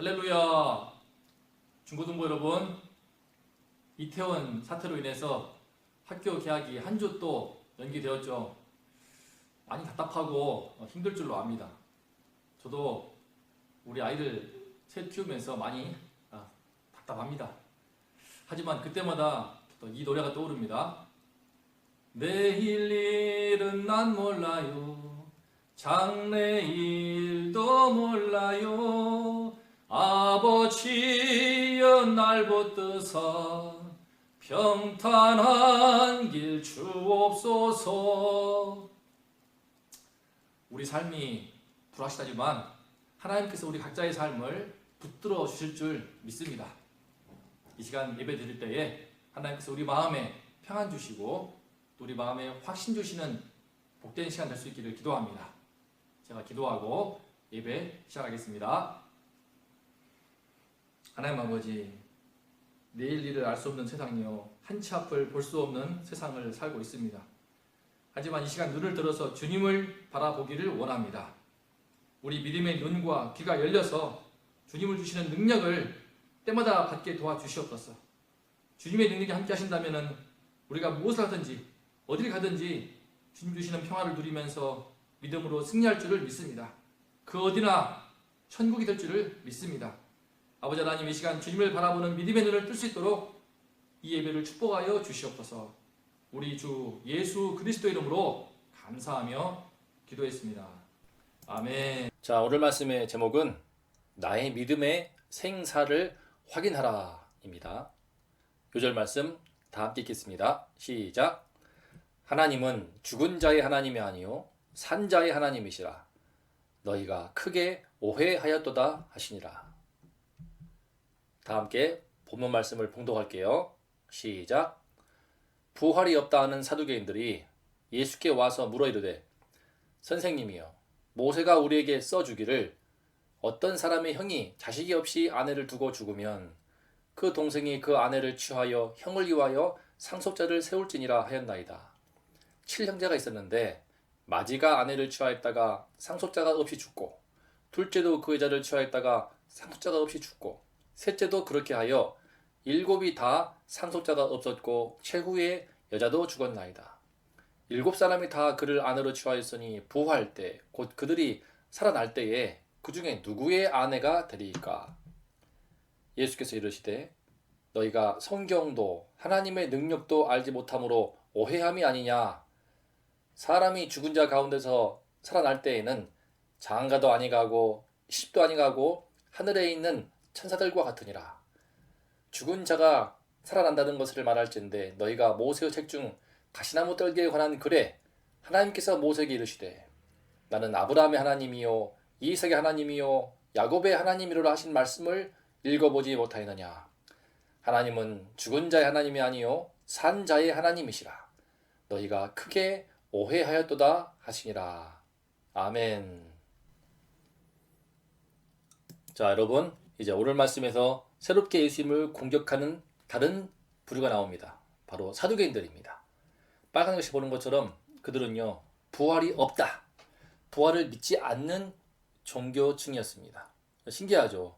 할렐루야! 중고등부 여러분, 이태원 사태로 인해서 학교 개학이 한 주 또 연기되었죠. 많이 답답하고 힘들 줄로 압니다. 저도 우리 아이들 셋 키우면서 많이 답답합니다. 하지만 그때마다 또 이 노래가 떠오릅니다. 내일 일은 난 몰라요. 장래일도 몰라요. 아버지여 날 붙드사 평탄한 길 주옵소서. 우리 삶이 불확실하지만 하나님께서 우리 각자의 삶을 붙들어 주실 줄 믿습니다. 이 시간 예배 드릴 때에 하나님께서 우리 마음에 평안 주시고 또 우리 마음에 확신 주시는 복된 시간 될 수 있기를 기도합니다. 제가 기도하고 예배 시작하겠습니다. 하나님 아버지, 내일 일을 알 수 없는 세상이요, 한치 앞을 볼 수 없는 세상을 살고 있습니다. 하지만 이 시간 눈을 들어서 주님을 바라보기를 원합니다. 우리 믿음의 눈과 귀가 열려서 주님을 주시는 능력을 때마다 받게 도와주시옵소서. 주님의 능력이 함께 하신다면 우리가 무엇을 하든지 어딜 가든지 주님 주시는 평화를 누리면서 믿음으로 승리할 줄을 믿습니다. 그 어디나 천국이 될 줄을 믿습니다. 아버지 하나님, 이 시간 주님을 바라보는 믿음의 눈을 뜰 수 있도록 이 예배를 축복하여 주시옵소서. 우리 주 예수 그리스도의 이름으로 감사하며 기도했습니다. 아멘. 자, 오늘 말씀의 제목은 나의 믿음의 생사를 확인하라 입니다. 요절 말씀 다 함께 읽겠습니다. 시작. 하나님은 죽은 자의 하나님이 아니요 산 자의 하나님이시라. 너희가 크게 오해하였도다 하시니라. 다 함께 본문 말씀을 봉독할게요. 시작. 부활이 없다 하는 사두개인들이 예수께 와서 물어 이르되, 선생님이여, 모세가 우리에게 써주기를 어떤 사람의 형이 자식이 없이 아내를 두고 죽으면 그 동생이 그 아내를 취하여 형을 위하여 상속자를 세울지니라 하였나이다. 7형제가 있었는데 마지가 아내를 취하였다가 상속자가 없이 죽고, 둘째도 그 여자를 취하였다가 상속자가 없이 죽고, 셋째도 그렇게 하여 7이 다 상속자가 없었고 최후에 여자도 죽었나이다. 7사람이 다 그를 아내로 취하였으니 부활 때 곧 그들이 살아날 때에 그 중에 누구의 아내가 되리이까? 예수께서 이르시되, 너희가 성경도 하나님의 능력도 알지 못함으로 오해함이 아니냐? 사람이 죽은 자 가운데서 살아날 때에는 장가도 아니가고 시집도 아니가고 하늘에 있는 천사들과 같으니라. 죽은 자가 살아난다는 것을 말할진대 너희가 모세의 책 중 가시나무 떨기에 관한 글에 하나님께서 모세에게 이르시되, 나는 아브라함의 하나님이요 이삭의 하나님이요 야곱의 하나님이로라 하신 말씀을 읽어보지 못하였느냐? 하나님은 죽은 자의 하나님이 아니요 산 자의 하나님이시라. 너희가 크게 오해하였도다 하시니라. 아멘. 자, 여러분, 이제 오늘 말씀에서 새롭게 예수님을 공격하는 다른 부류가 나옵니다. 바로 사두개인들입니다. 빨간 글씨 보는 것처럼 그들은요, 부활이 없다, 부활을 믿지 않는 종교층이었습니다. 신기하죠.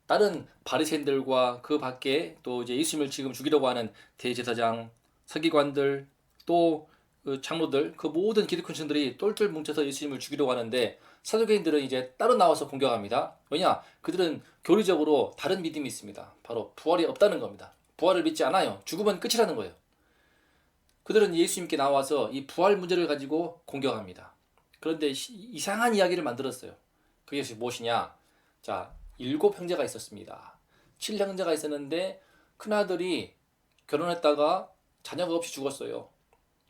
다른 바리새인들과 그 밖에 또 이제 예수님을 지금 죽이려고 하는 대제사장, 서기관들, 또 그 장로들, 그 모든 기득권층들이 똘똘 뭉쳐서 예수님을 죽이려고 하는데 사두개인들은 이제 따로 나와서 공격합니다. 왜냐? 그들은 교리적으로 다른 믿음이 있습니다. 바로 부활이 없다는 겁니다. 부활을 믿지 않아요. 죽으면 끝이라는 거예요. 그들은 예수님께 나와서 이 부활 문제를 가지고 공격합니다. 그런데 이상한 이야기를 만들었어요. 그게 무엇이냐? 자, 7형제가 있었습니다. 7형제가 있었는데 큰아들이 결혼했다가 자녀가 없이 죽었어요.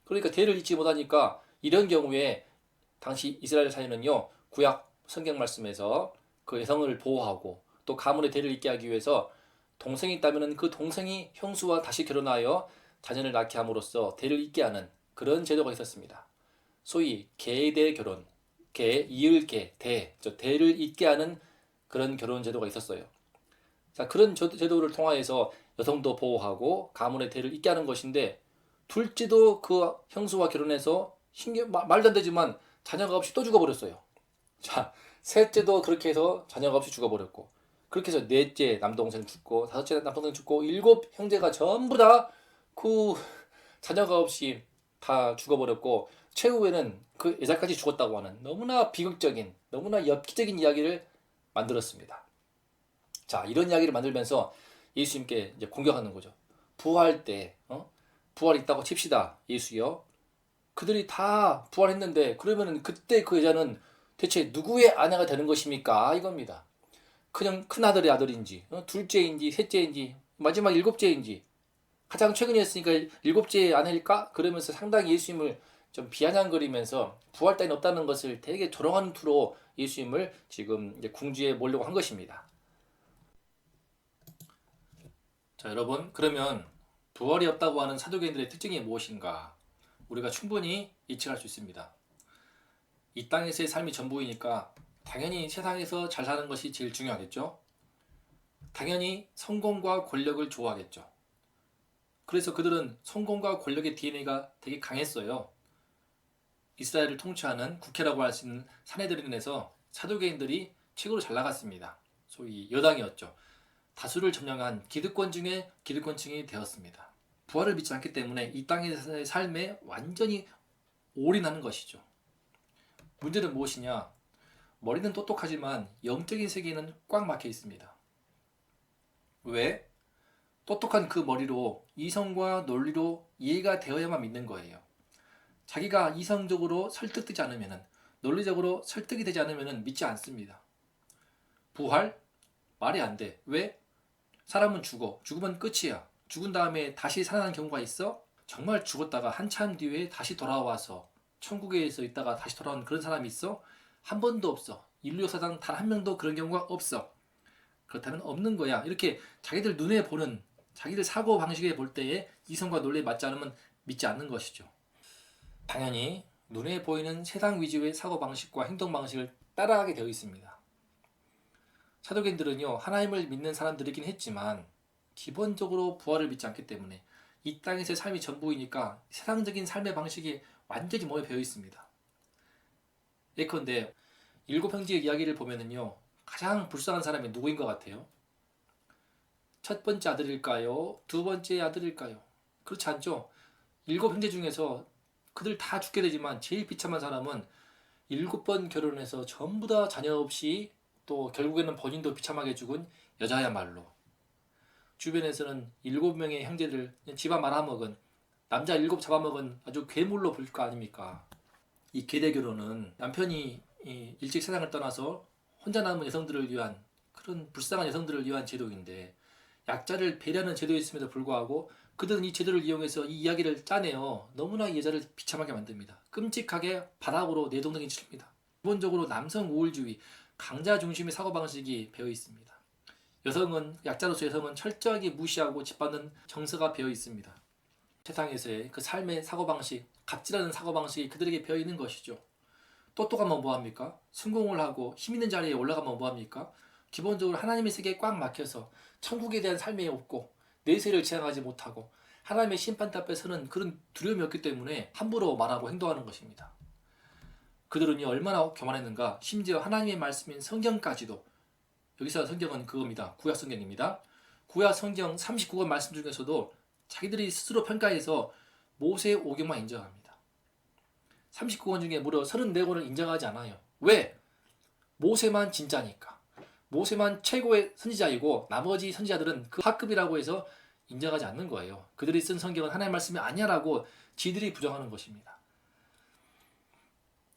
그러니까 대를 잇지 못하니까 이런 경우에 당시 이스라엘 사회는요, 구약 성경 말씀에서 그 여성을 보호하고 또 가문의 대를 잇게 하기 위해서 동생이 있다면 그 동생이 형수와 다시 결혼하여 자녀를 낳게 함으로써 대를 잇게 하는 그런 제도가 있었습니다. 소위 계대 결혼, 이을 대, 대를 잇게 하는 그런 결혼 제도가 있었어요. 자, 그런 제도를 통하여서 여성도 보호하고 가문의 대를 잇게 하는 것인데, 둘째도 그 형수와 결혼해서 말도 안 되지만 자녀가 없이 또 죽어버렸어요. 자, 셋째도 그렇게 해서 자녀가 없이 죽어버렸고, 그렇게 해서 넷째 남동생 죽고 다섯째 남동생 죽고 일곱 형제가 전부 다 그 자녀가 없이 다 죽어버렸고 최후에는 그 여자까지 죽었다고 하는 너무나 비극적인 너무나 엽기적인 이야기를 만들었습니다. 자, 이런 이야기를 만들면서 예수님께 이제 공격하는 거죠. 부활 때 부활이 있다고 칩시다. 예수여. 그들이 다 부활했는데 그러면은 그때 그 여자는 대체 누구의 아내가 되는 것입니까? 이겁니다. 그냥 큰 아들의 아들인지 둘째인지 셋째인지 마지막 일곱째인지 가장 최근에 했으니까 일곱째의 아내일까? 그러면서 상당히 예수님을 좀 비아냥거리면서 부활 따윈 없다는 것을 되게 조롱하는 투로 예수님을 지금 이제 궁지에 몰려고 한 것입니다. 자, 여러분, 그러면 부활이 없다고 하는 사두개인들의 특징이 무엇인가? 우리가 충분히 예측할 수 있습니다. 이 땅에서의 삶이 전부이니까 당연히 세상에서 잘 사는 것이 제일 중요하겠죠? 당연히 성공과 권력을 좋아하겠죠. 그래서 그들은 성공과 권력의 DNA가 되게 강했어요. 이스라엘을 통치하는 국회라고 할 수 있는 사내들인에서 사두개인들이 최고로 잘 나갔습니다. 소위 여당이었죠. 다수를 점령한 기득권 중에 기득권층이 되었습니다. 부활을 믿지 않기 때문에 이 땅의 삶에 완전히 올인하는 것이죠. 문제는 무엇이냐? 머리는 똑똑하지만 영적인 세계는 꽉 막혀 있습니다. 왜? 똑똑한 그 머리로 이성과 논리로 이해가 되어야만 믿는 거예요. 자기가 이성적으로 설득되지 않으면, 논리적으로 설득이 되지 않으면 믿지 않습니다. 부활? 말이 안 돼. 왜? 사람은 죽어. 죽으면 끝이야. 죽은 다음에 다시 살아나는 경우가 있어? 정말 죽었다가 한참 뒤에 다시 돌아와서 천국에서 있다가 다시 돌아온 그런 사람이 있어? 한 번도 없어. 인류 역사상 단 한 명도 그런 경우가 없어. 그렇다면 없는 거야. 이렇게 자기들 눈에 보는 자기들 사고 방식에 볼 때에 이성과 논리에 맞지 않으면 믿지 않는 것이죠. 당연히 눈에 보이는 세상 위주의 사고 방식과 행동 방식을 따라하게 되어 있습니다. 사도계인들은요, 하나님을 믿는 사람들이긴 했지만 기본적으로 부활을 믿지 않기 때문에 이 땅에서의 삶이 전부이니까 세상적인 삶의 방식이 완전히 몸에 배어 있습니다. 예컨대 일곱 형제의 이야기를 보면은요, 가장 불쌍한 사람이 누구인 것 같아요? 첫 번째 아들일까요? 두 번째 아들일까요? 그렇지 않죠? 일곱 형제 중에서 그들 다 죽게 되지만 제일 비참한 사람은 7번 결혼해서 전부 다 자녀 없이 또 결국에는 본인도 비참하게 죽은 여자야말로. 주변에서는 7명의 형제들 집안 말아먹은 남자 7 잡아먹은 아주 괴물로 볼 거 아닙니까? 이 계대 결혼은 남편이 일찍 세상을 떠나서 혼자 남은 여성들을 위한 그런 불쌍한 여성들을 위한 제도인데 약자를 배려하는 제도였음에도 불구하고 그들은 이 제도를 이용해서 이 이야기를 짜내어 너무나 이 여자를 비참하게 만듭니다. 끔찍하게 바닥으로 내동댕이 칩니다. 기본적으로 남성 우월주의, 강자 중심의 사고방식이 배어 있습니다. 약자로서 여성은 철저하게 무시하고 짓밟는 정서가 배어 있습니다. 세상에서의 그 삶의 사고방식, 갑질하는 사고방식이 그들에게 배어 있는 것이죠. 똑똑하면 뭐합니까? 성공을 하고 힘 있는 자리에 올라가면 뭐합니까? 기본적으로 하나님의 세계에 꽉 막혀서 천국에 대한 삶이 없고 내세를 지향하지 못하고 하나님의 심판대 앞에 서는 그런 두려움이 없기 때문에 함부로 말하고 행동하는 것입니다. 그들은요, 얼마나 교만했는가? 심지어 하나님의 말씀인 성경까지도, 여기서 성경은 그겁니다. 구약 성경입니다. 구약 성경 39권 말씀 중에서도 자기들이 스스로 평가해서 모세의 오경만 인정합니다. 39권 중에 무려 34권을 인정하지 않아요. 왜? 모세만 진짜니까. 모세만 최고의 선지자이고 나머지 선지자들은 그 하급이라고 해서 인정하지 않는 거예요. 그들이 쓴 성경은 하나님의 말씀이 아니야라고 지들이 부정하는 것입니다.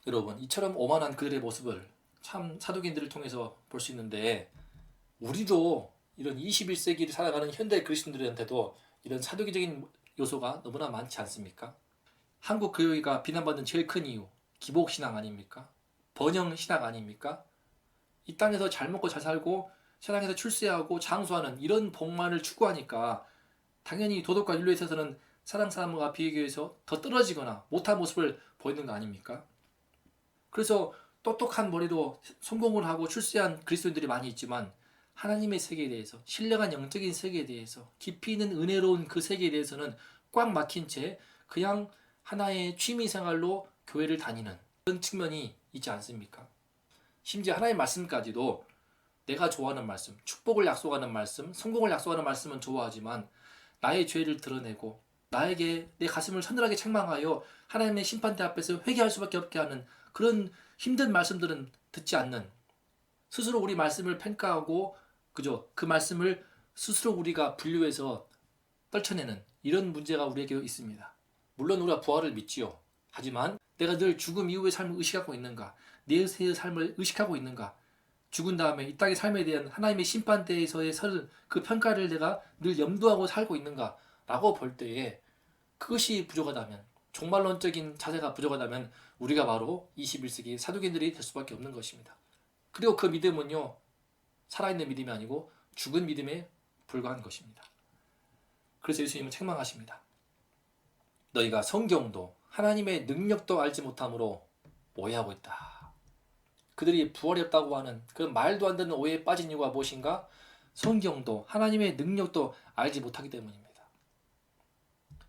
여러분, 이처럼 오만한 그들의 모습을 참 사도기인들을 통해서 볼 수 있는데 우리도 이런 21세기를 살아가는 현대 그리스도인들한테도 이런 사도기적인 요소가 너무나 많지 않습니까? 한국 교회가 비난받는 제일 큰 이유, 기복신앙 아닙니까? 번영신앙 아닙니까? 이 땅에서 잘 먹고 잘 살고 세상에서 출세하고 장수하는 이런 복만을 추구하니까 당연히 도덕과 윤리에 있어서는 세상 사람과 비교해서 더 떨어지거나 못한 모습을 보이는 거 아닙니까? 그래서 똑똑한 머리로 성공을 하고 출세한 그리스도인들이 많이 있지만 하나님의 세계에 대해서, 신령한 영적인 세계에 대해서, 깊이 있는 은혜로운 그 세계에 대해서는 꽉 막힌 채 그냥 하나의 취미생활로 교회를 다니는 그런 측면이 있지 않습니까? 심지어 하나님의 말씀까지도 내가 좋아하는 말씀, 축복을 약속하는 말씀, 성공을 약속하는 말씀은 좋아하지만 나의 죄를 드러내고 나에게 내 가슴을 서늘하게 책망하여 하나님의 심판대 앞에서 회개할 수밖에 없게 하는 그런 힘든 말씀들은 듣지 않는, 스스로 우리 말씀을 평가하고 그죠? 그 말씀을 스스로 우리가 분류해서 떨쳐내는 이런 문제가 우리에게 있습니다. 물론 우리가 부활을 믿지요. 하지만 내가 늘 죽음 이후의 삶을 의식하고 있는가? 내 삶을 의식하고 있는가? 죽은 다음에 이 땅의 삶에 대한 하나님의 심판대에서의 서는 그 평가를 내가 늘 염두하고 살고 있는가? 라고 볼 때에 그것이 부족하다면, 종말론적인 자세가 부족하다면 우리가 바로 21세기 사도견들이 될 수밖에 없는 것입니다. 그리고 그 믿음은요, 살아있는 믿음이 아니고 죽은 믿음에 불과한 것입니다. 그래서 예수님은 책망하십니다. 너희가 성경도 하나님의 능력도 알지 못함으로 오해하고 있다. 그들이 부활이 없다고 하는 그 말도 안 되는 오해에 빠진 이유가 무엇인가? 성경도 하나님의 능력도 알지 못하기 때문입니다.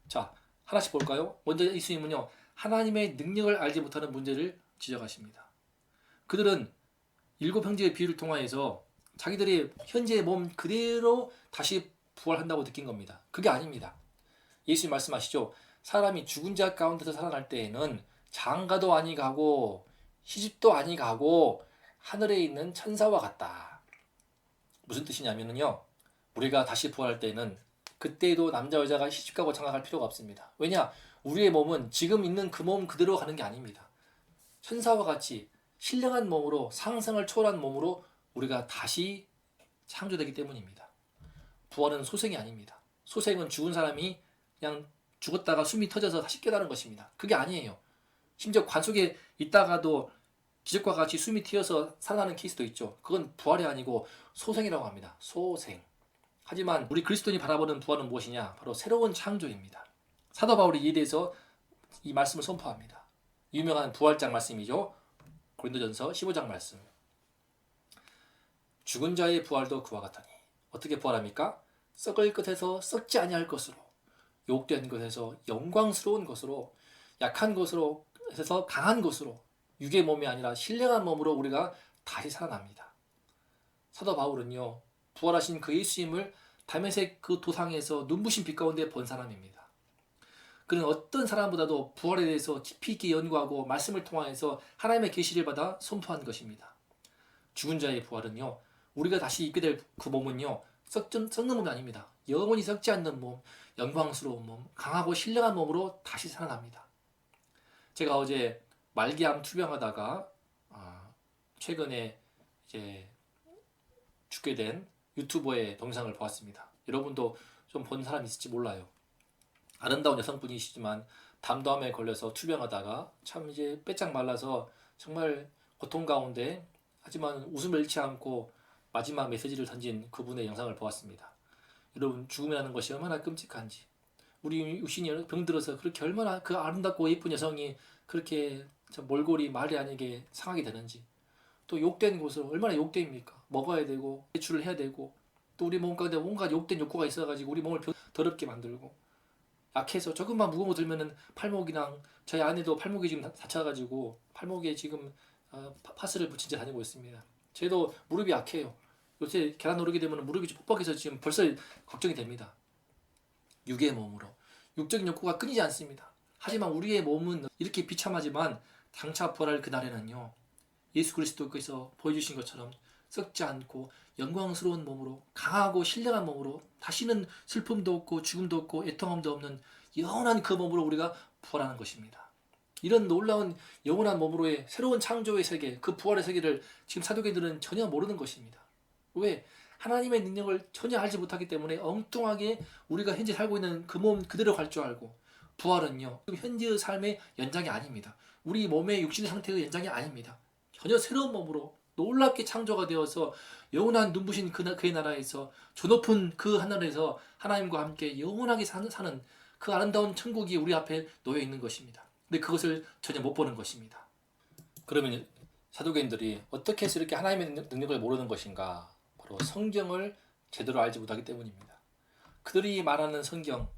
자, 하나씩 볼까요? 먼저 예수님은요, 하나님의 능력을 알지 못하는 문제를 지적하십니다. 그들은 7형제의 비유를 통하여서 자기들의 현재의 몸 그대로 다시 부활한다고 느낀 겁니다. 그게 아닙니다. 예수님 말씀하시죠. 사람이 죽은 자 가운데서 살아날 때에는 장가도 아니 가고 시집도 아니 가고 하늘에 있는 천사와 같다. 무슨 뜻이냐면요, 우리가 다시 부활할 때는 그때도 남자 여자가 시집가고 장가갈 필요가 없습니다. 왜냐? 우리의 몸은 지금 있는 그 몸 그대로 가는 게 아닙니다. 천사와 같이 신령한 몸으로, 상승을 초월한 몸으로 우리가 다시 창조되기 때문입니다. 부활은 소생이 아닙니다. 소생은 죽은 사람이 그냥 죽었다가 숨이 터져서 다시 깨달은 것입니다. 그게 아니에요. 심지어 관 속에 있다가도 기적과 같이 숨이 튀어서 살아나는 케이스도 있죠. 그건 부활이 아니고 소생이라고 합니다. 소생. 하지만 우리 그리스도인이 바라보는 부활은 무엇이냐? 바로 새로운 창조입니다. 사도 바울이 이에 대해서 이 말씀을 선포합니다. 유명한 부활장 말씀이죠. 고린도전서 15장 말씀. 죽은 자의 부활도 그와 같으니 어떻게 부활합니까? 썩을 것에서 썩지 아니할 것으로, 욕된 것에서 영광스러운 것으로, 약한 것으로 해서 강한 것으로, 육의 몸이 아니라 신령한 몸으로 우리가 다시 살아납니다. 사도 바울은요, 부활하신 그 예수님을 다메섹 그 도상에서 눈부신 빛 가운데 본 사람입니다. 그는 어떤 사람보다도 부활에 대해서 깊이 있게 연구하고 말씀을 통하여서 하나님의 계시를 받아 선포한 것입니다. 죽은 자의 부활은요, 우리가 다시 입게 될 그 몸은요, 썩는 몸이 아닙니다. 영원히 썩지 않는 몸, 영광스러운 몸, 강하고 신령한 몸으로 다시 살아납니다. 제가 어제 말기암 투병하다가 최근에 이제 죽게 된 유튜버의 동영상을 보았습니다. 여러분도 좀 본 사람 있을지 몰라요. 아름다운 여성분이시지만 담담에 걸려서 투병하다가 참 이제 빼짝 말라서 정말 고통 가운데, 하지만 웃음을 잃지 않고 마지막 메시지를 던진 그분의 영상을 보았습니다. 여러분, 죽음이라는 것이 얼마나 끔찍한지, 우리 유신이 병들어서 그렇게 얼마나 그 아름답고 예쁜 여성이 그렇게 몰골이 말이 아니게 상하게 되는지, 또 욕된 곳으로 얼마나 욕됩니까? 먹어야 되고 배출을 해야 되고, 또 우리 몸 가운데 온갖 욕된 욕구가 있어가지고 우리 몸을 더럽게 만들고, 약해서 조금만 무거운 거 들면은 팔목이랑, 저희 아내도 팔목이 지금 다쳐가지고 팔목에 지금 파스를 붙인 채 다니고 있습니다. 저도 무릎이 약해요. 요새 계단 오르게 되면 무릎이 좀 뻑뻑해서 지금 벌써 걱정이 됩니다. 육의 몸으로 육적인 욕구가 끊이지 않습니다. 하지만 우리의 몸은 이렇게 비참하지만 장차 부활할 그날에는요, 예수 그리스도께서 보여주신 것처럼 썩지 않고 영광스러운 몸으로, 강하고 신령한 몸으로, 다시는 슬픔도 없고 죽음도 없고 애통함도 없는 영원한 그 몸으로 우리가 부활하는 것입니다. 이런 놀라운 영원한 몸으로의 새로운 창조의 세계, 그 부활의 세계를 지금 사도계들은 전혀 모르는 것입니다. 왜? 하나님의 능력을 전혀 알지 못하기 때문에 엉뚱하게 우리가 현재 살고 있는 그 몸 그대로 갈 줄 알고, 부활은요, 현재의 삶의 연장이 아닙니다. 우리 몸의 육신의 상태의 연장이 아닙니다. 전혀 새로운 몸으로 놀랍게 창조가 되어서 영원한 눈부신 그의 나라에서, 저 높은 그 하늘에서 하나님과 함께 영원하게 사는 그 아름다운 천국이 우리 앞에 놓여 있는 것입니다. 근데 그것을 전혀 못 보는 것입니다. 그러면 사도계인들이 어떻게 해서 이렇게 하나님의 능력을 모르는 것인가? 바로 성경을 제대로 알지 못하기 때문입니다. 그들이 말하는 성경,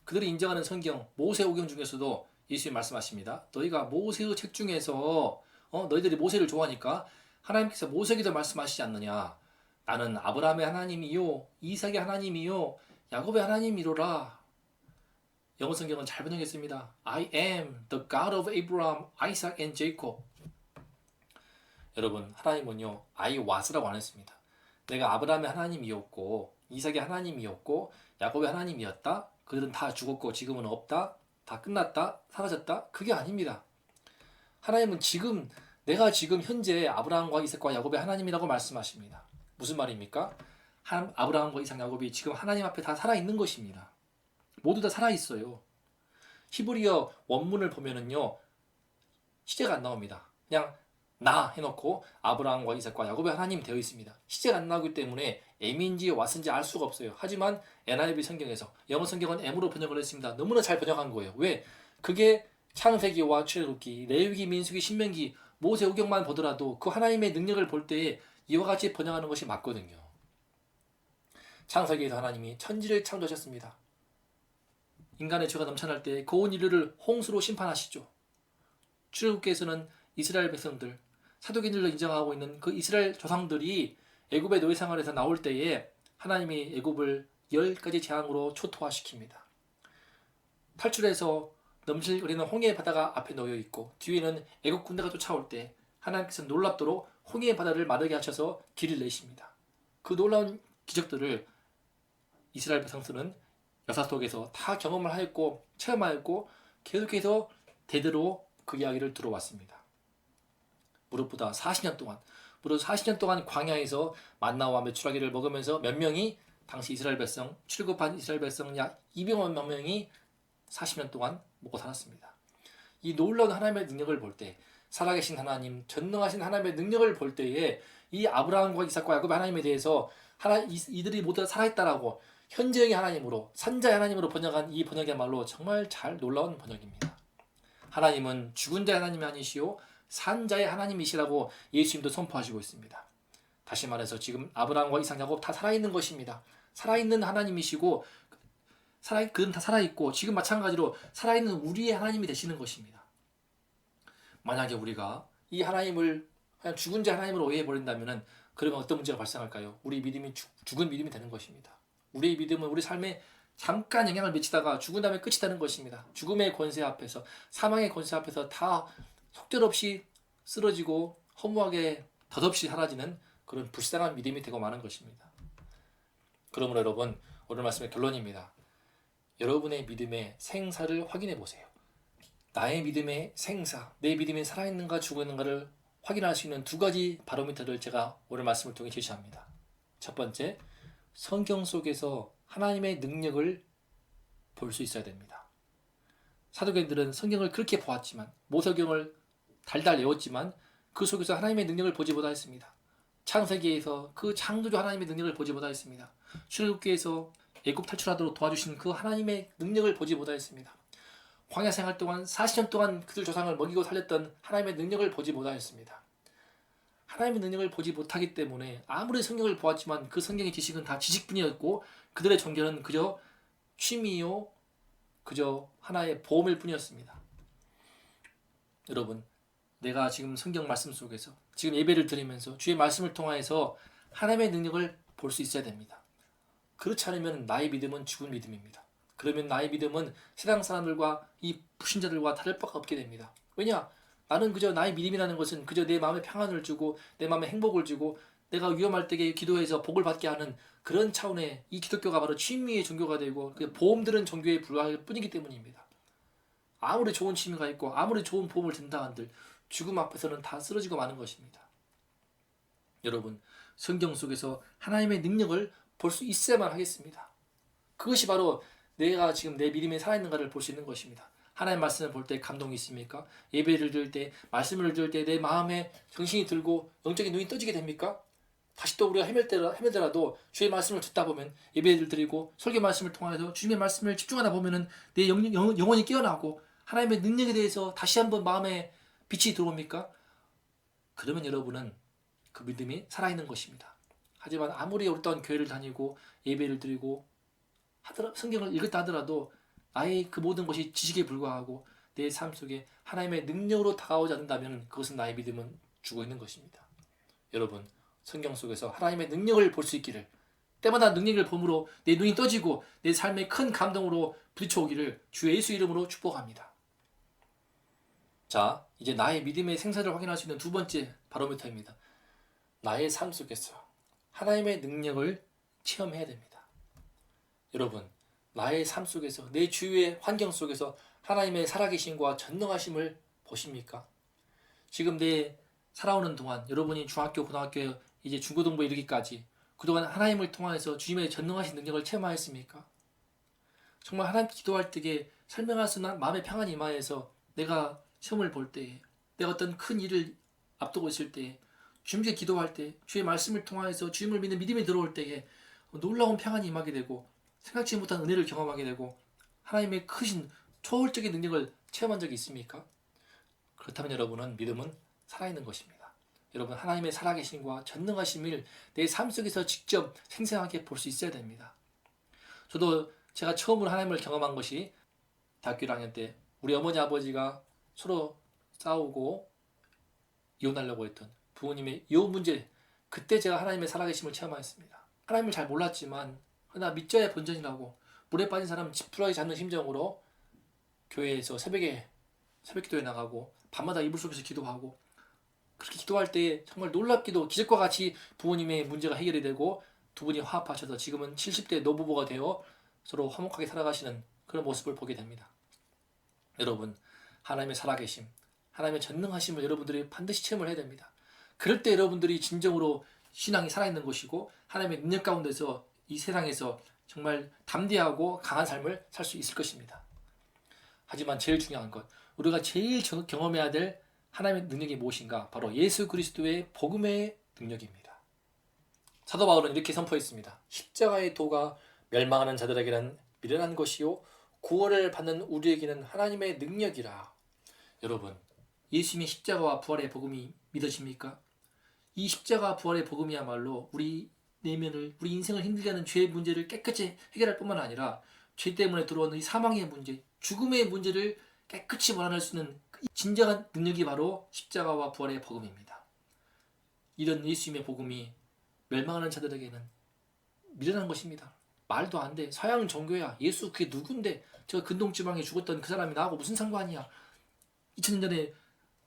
그들이 인정하는 성경, 모세오경 중에서도 예수님 말씀하십니다. 너희가 모세의 책 중에서 너희들이 모세를 좋아하니까 하나님께서 모세에게도 말씀하시지 않느냐? 나는 아브라함의 하나님이요 이삭의 하나님이요 야곱의 하나님이로라. 영어 성경은 잘 번역했습니다. I am the God of Abraham, Isaac and Jacob. 여러분, 하나님은요 I was라고 안 했습니다. 내가 아브라함의 하나님이었고 이삭의 하나님이었고 야곱의 하나님이었다. 그들은 다 죽었고 지금은 없다. 다 끝났다. 사라졌다. 그게 아닙니다. 하나님은 지금 내가 지금 현재 아브라함과 이삭과 야곱의 하나님이라고 말씀하십니다. 무슨 말입니까? 아브라함과 이삭, 야곱이 지금 하나님 앞에 다 살아있는 것입니다. 모두 다 살아있어요. 히브리어 원문을 보면은요 시제가 안 나옵니다. 그냥 나 해놓고 아브라함과 이삭과 야곱의 하나님 되어 있습니다. 시제가 안 나오기 때문에 M인지 What인지 알 수가 없어요. 하지만 NIV 성경에서 영어 성경은 M으로 번역을 했습니다. 너무나 잘 번역한 거예요. 왜? 그게 창세기와 출애굽기, 레위기, 민수기, 신명기, 모세오경만 보더라도 그 하나님의 능력을 볼 때에 이와 같이 번역하는 것이 맞거든요. 창세기에서 하나님이 천지를 창조하셨습니다. 인간의 죄가 넘쳐날 때 그 온 인류를 홍수로 심판하시죠. 출애굽기에서는 이스라엘 백성들, 사도행전로 인정하고 있는 그 이스라엘 조상들이 애굽의 노예 생활에서 나올 때에 하나님이 애굽을 10가지 재앙으로 초토화시킵니다. 탈출해서 넘실거리는 홍해의 바다가 앞에 놓여 있고 뒤에는 애국 군대가 쫓아올 때 하나님께서 놀랍도록 홍해의 바다를 마르게 하셔서 길을 내십니다. 그 놀라운 기적들을 이스라엘 백성들은 역사 속에서 다 경험을 하였고 체험하였고 계속해서 대대로 그 이야기를 들어왔습니다. 무릇보다 40년 동안 광야에서 만나와 메추라기를 먹으면서 몇 명이 당시 이스라엘 백성 출애굽한 이스라엘 백성 약 200만 명이 40년 동안 먹고 살았습니다. 이 놀라운 하나님의 능력을 볼 때 살아계신 하나님, 전능하신 하나님의 능력을 볼 때에 이 아브라함과 이삭과 야곱의 하나님에 대해서 이들이 모두 살아있다라고 현재형의 하나님으로 산자의 하나님으로 번역한 이 번역이야말로 정말 잘 놀라운 번역입니다. 하나님은 죽은 자의 하나님이 아니시오 산자의 하나님이시라고 예수님도 선포하시고 있습니다. 다시 말해서 지금 아브라함과 이삭, 야곱 다 살아있는 것입니다. 살아있는 하나님이시고 그는 다 살아있고 지금 마찬가지로 살아있는 우리의 하나님이 되시는 것입니다. 만약에 우리가 이 하나님을 그냥 죽은 자 하나님으로 오해해버린다면 그러면 어떤 문제가 발생할까요? 우리 믿음이 죽은 믿음이 되는 것입니다. 우리의 믿음은 우리 삶에 잠깐 영향을 미치다가 죽은 다음에 끝이 되는 것입니다. 죽음의 권세 앞에서 사망의 권세 앞에서 다 속절없이 쓰러지고 허무하게 덧없이 사라지는 그런 불쌍한 믿음이 되고 마는 것입니다. 그러므로 여러분 오늘 말씀의 결론입니다. 여러분의 믿음의 생사를 확인해 보세요. 나의 믿음의 생사, 내 믿음이 살아있는가 죽어있는가를 확인할 수 있는 두 가지 바로미터를 제가 오늘 말씀을 통해 제시합니다. 첫 번째, 성경 속에서 하나님의 능력을 볼 수 있어야 됩니다. 사도행전들은 성경을 그렇게 보았지만 모세경을 달달 외웠지만 그 속에서 하나님의 능력을 보지 못하였습니다. 창세기에서 그 창조주 하나님의 능력을 보지 못하였습니다. 출애굽기에서 애굽 탈출하도록 도와주신 그 하나님의 능력을 보지 못하였습니다. 광야 생활 동안 40년 동안 그들 조상을 먹이고 살렸던 하나님의 능력을 보지 못하였습니다. 하나님의 능력을 보지 못하기 때문에 아무리 성경을 보았지만 그 성경의 지식은 다 지식뿐이었고 그들의 종교는 그저 취미요 그저 하나의 보험일 뿐이었습니다. 여러분 내가 지금 성경 말씀 속에서 지금 예배를 드리면서 주의 말씀을 통하여서 하나님의 능력을 볼 수 있어야 됩니다. 그렇지 않으면 나의 믿음은 죽은 믿음입니다. 그러면 나의 믿음은 세상 사람들과 이 불신자들과 다를 바가 없게 됩니다. 왜냐? 나는 그저 나의 믿음이라는 것은 그저 내 마음에 평안을 주고 내 마음에 행복을 주고 내가 위험할 때에 기도해서 복을 받게 하는 그런 차원의 이 기독교가 바로 취미의 종교가 되고 보험 들은 종교에 불과할 뿐이기 때문입니다. 아무리 좋은 취미가 있고 아무리 좋은 보험을 든다 한들 죽음 앞에서는 다 쓰러지고 마는 것입니다. 여러분 성경 속에서 하나님의 능력을 볼 수 있어야만 하겠습니다. 그것이 바로 내가 지금 내 믿음이 살아있는가를 볼 수 있는 것입니다. 하나님 말씀을 볼 때 감동이 있습니까? 예배를 들을 때 말씀을 들을 때 내 마음에 정신이 들고 영적인 눈이 떠지게 됩니까? 다시 또 우리가 헤매더라도 주의 말씀을 듣다 보면 예배를 드리고 설교 말씀을 통해서 주님의 말씀을 집중하다 보면은 내 영혼이 깨어나고 하나님의 능력에 대해서 다시 한번 마음에 빛이 들어옵니까? 그러면 여러분은 그 믿음이 살아있는 것입니다. 하지만 아무리 오랫동안 교회를 다니고 예배를 드리고 성경을 읽었다 하더라도 나의 그 모든 것이 지식에 불과하고 내 삶 속에 하나님의 능력으로 다가오지 않는다면 그것은 나의 믿음은 죽어 있는 것입니다. 여러분 성경 속에서 하나님의 능력을 볼 수 있기를, 때마다 능력을 봄으로 내 눈이 떠지고 내 삶에 큰 감동으로 부딪혀오기를 주 예수 이름으로 축복합니다. 자, 이제 나의 믿음의 생사를 확인할 수 있는 두 번째 바로미터입니다. 나의 삶 속에서 하나님의 능력을 체험해야 됩니다. 여러분, 나의 삶 속에서, 내 주위의 환경 속에서 하나님의 살아계심과 전능하심을 보십니까? 지금 내 살아오는 동안 여러분이 중학교, 고등학교, 이제 중고등부에 이르기까지 그동안 하나님을 통하여서 주님의 전능하신 능력을 체험하였습니까? 정말 하나님께 기도할 때에 설명할 수 없는 마음의 평안이 임하여서 내가 시험을 볼 때에, 내가 어떤 큰 일을 앞두고 있을 때에, 주님께 기도할 때, 주의 말씀을 통하여서 주님을 믿는 믿음이 들어올 때에 놀라운 평안이 임하게 되고 생각지 못한 은혜를 경험하게 되고 하나님의 크신 초월적인 능력을 체험한 적이 있습니까? 그렇다면 여러분은 믿음은 살아있는 것입니다. 여러분, 하나님의 살아계심과 전능하심을 내 삶 속에서 직접 생생하게 볼 수 있어야 됩니다. 저도 제가 처음으로 하나님을 경험한 것이 대학교 1학년 때 우리 어머니 아버지가 서로 싸우고 이혼하려고 했던 부모님의 이혼 문제, 그때 제가 하나님의 살아계심을 체험하였습니다. 하나님을 잘 몰랐지만 그러나 믿져야 본전이라고 물에 빠진 사람 지푸라기 잡는 심정으로 교회에서 새벽에 새벽 기도에 나가고 밤마다 이불 속에서 기도하고, 그렇게 기도할 때 정말 놀랍게도 기적과 같이 부모님의 문제가 해결이 되고 두 분이 화합하셔서 지금은 70대 노부부가 되어 서로 화목하게 살아가시는 그런 모습을 보게 됩니다. 여러분, 하나님의 살아계심, 하나님의 전능하심을 여러분들이 반드시 체험을 해야 됩니다. 그럴 때 여러분들이 진정으로 신앙이 살아있는 것이고 하나님의 능력 가운데서 이 세상에서 정말 담대하고 강한 삶을 살 수 있을 것입니다. 하지만 제일 중요한 것, 우리가 제일 경험해야 될 하나님의 능력이 무엇인가? 바로 예수 그리스도의 복음의 능력입니다. 사도 바울은 이렇게 선포했습니다. 십자가의 도가 멸망하는 자들에게는 미련한 것이요 구원을 받는 우리에게는 하나님의 능력이라. 여러분, 예수님의 십자가와 부활의 복음이 믿으십니까? 이 십자가 부활의 복음이야말로 우리 내면을, 우리 인생을 힘들게 하는 죄의 문제를 깨끗이 해결할 뿐만 아니라 죄 때문에 들어오는 이 사망의 문제, 죽음의 문제를 깨끗이 몰아낼 수 있는 진정한 능력이 바로 십자가와 부활의 복음입니다. 이런 예수님의 복음이 멸망하는 자들에게는 미련한 것입니다. 말도 안 돼. 서양 종교야. 예수 그게 누군데? 저 근동지방에 죽었던 그 사람이 나하고 무슨 상관이야? 2000년 전에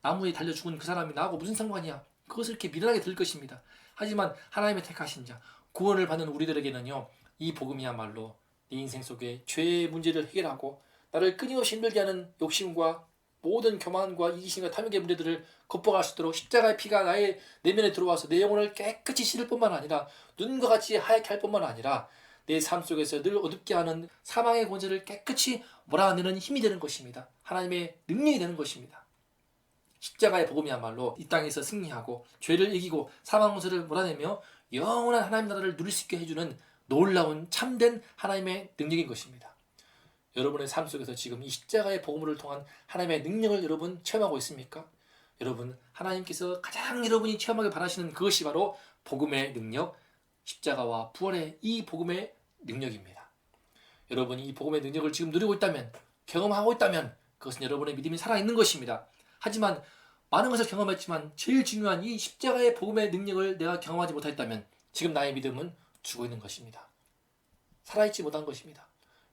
나무에 달려 죽은 그 사람이 나하고 무슨 상관이야? 그것을 이렇게 미련하게 들을 것입니다. 하지만 하나님의 택하신 자, 구원을 받는 우리들에게는요, 이 복음이야말로 네 인생 속에 죄의 문제를 해결하고 나를 끊임없이 힘들게 하는 욕심과 모든 교만과 이기심과 탐욕의 문제들을 극복할 수 있도록 십자가의 피가 나의 내면에 들어와서 내 영혼을 깨끗이 씻을 뿐만 아니라 눈과 같이 하얗게 할 뿐만 아니라 내 삶 속에서 늘 어둡게 하는 사망의 권세를 깨끗이 몰아내는 힘이 되는 것입니다. 하나님의 능력이 되는 것입니다. 십자가의 복음이야말로 이 땅에서 승리하고 죄를 이기고 사망 권세를 몰아내며 영원한 하나님 나라를 누릴 수 있게 해주는 놀라운 참된 하나님의 능력인 것입니다. 여러분의 삶 속에서 지금 이 십자가의 복음을 통한 하나님의 능력을 여러분 체험하고 있습니까? 여러분, 하나님께서 가장 여러분이 체험하길 바라시는 그것이 바로 복음의 능력, 십자가와 부활의 이 복음의 능력입니다. 여러분이 이 복음의 능력을 지금 누리고 있다면, 경험하고 있다면 그것은 여러분의 믿음이 살아있는 것입니다. 하지만 많은 것을 경험했지만 제일 중요한 이 십자가의 복음의 능력을 내가 경험하지 못했다면 지금 나의 믿음은 죽어 있는 것입니다. 살아있지 못한 것입니다.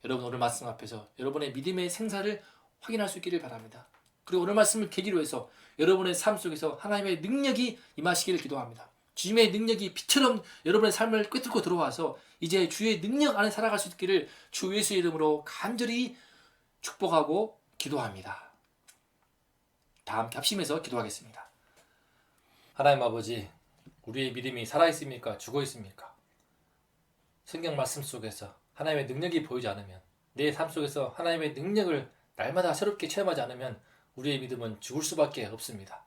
여러분, 오늘 말씀 앞에서 여러분의 믿음의 생사를 확인할 수 있기를 바랍니다. 그리고 오늘 말씀을 계기로 해서 여러분의 삶 속에서 하나님의 능력이 임하시기를 기도합니다. 주님의 능력이 빛처럼 여러분의 삶을 꿰뚫고 들어와서 이제 주의 능력 안에 살아갈 수 있기를 주 예수의 이름으로 간절히 축복하고 기도합니다. 다 함께 합심해서 기도하겠습니다. 하나님 아버지, 우리의 믿음이 살아있습니까? 죽어있습니까? 성경 말씀 속에서 하나님의 능력이 보이지 않으면, 내 삶 속에서 하나님의 능력을 날마다 새롭게 체험하지 않으면 우리의 믿음은 죽을 수밖에 없습니다.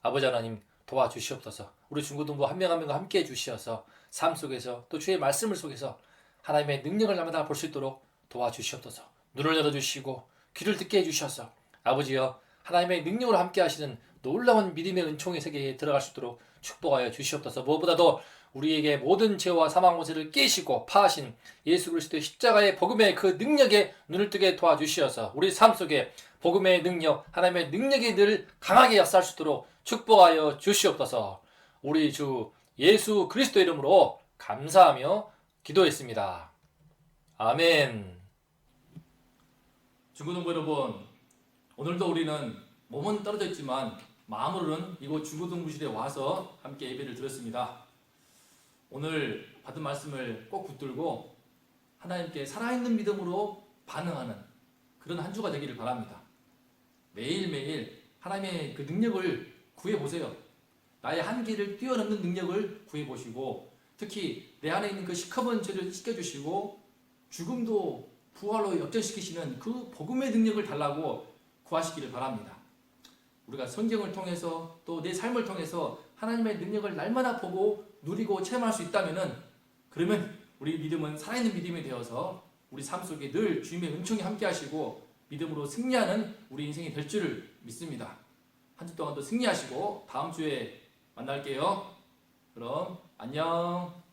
아버지 하나님, 도와주시옵소서. 우리 중고등부 한 명 한 명과 함께 해주시어서 삶 속에서 또 주의 말씀을 속에서 하나님의 능력을 날마다 볼 수 있도록 도와주시옵소서. 눈을 열어주시고 귀를 듣게 해주셔서 아버지여, 하나님의 능력으로 함께 하시는 놀라운 믿음의 은총의 세계에 들어갈 수 있도록 축복하여 주시옵소서. 무엇보다도 우리에게 모든 죄와 사망 권세를 깨시고 파하신 예수 그리스도의 십자가의 복음의 그 능력에 눈을 뜨게 도와주시어서 우리 삶 속에 복음의 능력, 하나님의 능력이 늘 강하게 역사할 수 있도록 축복하여 주시옵소서. 우리 주 예수 그리스도 이름으로 감사하며 기도했습니다. 아멘. 중고등부 여러분, 오늘도 우리는 몸은 떨어져 있지만 마음으로는 이곳 중고등부실에 와서 함께 예배를 드렸습니다. 오늘 받은 말씀을 꼭 붙들고 하나님께 살아있는 믿음으로 반응하는 그런 한 주가 되기를 바랍니다. 매일매일 하나님의 그 능력을 구해보세요. 나의 한계를 뛰어넘는 능력을 구해보시고, 특히 내 안에 있는 그 시커먼 죄를 씻겨주시고 죽음도 부활로 역전시키시는 그 복음의 능력을 달라고 구하시기를 바랍니다. 우리가 성경을 통해서 또 내 삶을 통해서 하나님의 능력을 날마다 보고 누리고 체험할 수 있다면, 그러면 우리 믿음은 살아있는 믿음이 되어서 우리 삶 속에 늘 주님의 은총이 함께 하시고 믿음으로 승리하는 우리 인생이 될 줄을 믿습니다. 한 주 동안도 승리하시고 다음 주에 만날게요. 그럼 안녕.